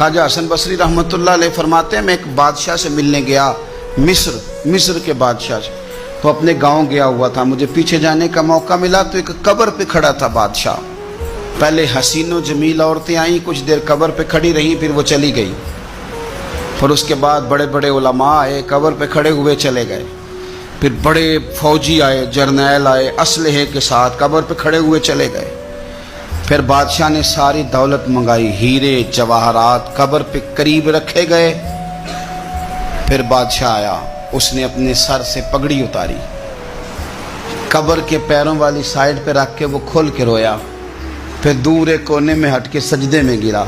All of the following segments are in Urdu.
خواجہ حسن بصری رحمۃ اللہ علیہ فرماتے ہیں میں ایک بادشاہ سے ملنے گیا، مصر کے بادشاہ سے. تو اپنے گاؤں گیا ہوا تھا، مجھے پیچھے جانے کا موقع ملا تو ایک قبر پہ کھڑا تھا بادشاہ. پہلے حسین و جمیل عورتیں آئیں، کچھ دیر قبر پہ کھڑی رہیں، پھر وہ چلی گئی. پھر اس کے بعد بڑے بڑے علماء آئے، قبر پہ کھڑے ہوئے چلے گئے. پھر بڑے فوجی آئے، جرنیل آئے اسلحے کے ساتھ، قبر پہ کھڑے ہوئے چلے گئے. پھر بادشاہ نے ساری دولت منگائی، ہیرے جواہرات قبر پہ قریب رکھے گئے. پھر بادشاہ آیا، اس نے اپنے سر سے پگڑی اتاری، قبر کے پیروں والی سائیڈ پہ رکھ کے وہ کھول کے رویا. پھر دور ایک کونے میں ہٹ کے سجدے میں گرا.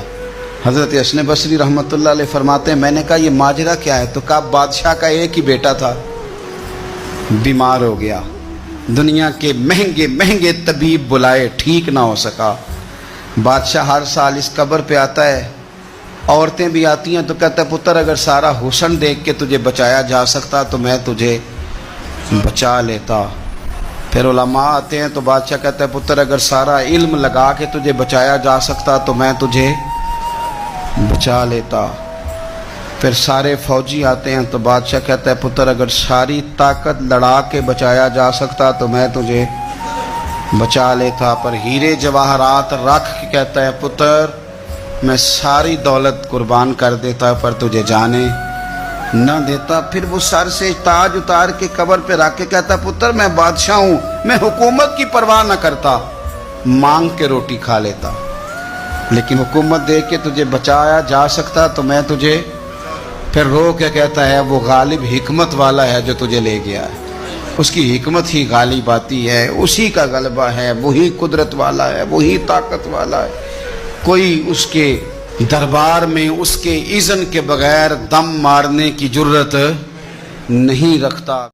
حضرت حسن بصری رحمۃ اللہ علیہ فرماتے ہیں میں نے کہا یہ ماجرا کیا ہے؟ تو کہا بادشاہ کا ایک ہی بیٹا تھا، بیمار ہو گیا، دنیا کے مہنگے مہنگے طبیب بلائے، ٹھیک نہ ہو سکا. بادشاہ ہر سال اس قبر پہ آتا ہے، عورتیں بھی آتی ہیں تو کہتا ہے پتر اگر سارا حسن دیکھ کے تجھے بچایا جا سکتا تو میں تجھے بچا لیتا. پھر علماء آتے ہیں تو بادشاہ کہتا ہے پتر اگر سارا علم لگا کے تجھے بچایا جا سکتا تو میں تجھے بچا لیتا. پھر سارے فوجی آتے ہیں تو بادشاہ کہتا ہے پتر اگر ساری طاقت لڑا کے بچایا جا سکتا تو میں تجھے بچا لیتا. پر ہیرے جواہرات رکھ کے کہتا ہے پتر میں ساری دولت قربان کر دیتا پر تجھے جانے نہ دیتا. پھر وہ سر سے تاج اتار کے قبر پہ رکھ کے کہتا پتر میں بادشاہ ہوں، میں حکومت کی پرواہ نہ کرتا، مانگ کے روٹی کھا لیتا، لیکن حکومت دے کے تجھے بچایا جا سکتا تو میں تجھے. پھر رو کے کہتا ہے وہ غالب حکمت والا ہے جو تجھے لے گیا ہے، اس کی حکمت ہی غالب آتی ہے، اسی کا غلبہ ہے، وہی قدرت والا ہے، وہی طاقت والا ہے. کوئی اس کے دربار میں اس کے اذن کے بغیر دم مارنے کی جرت نہیں رکھتا.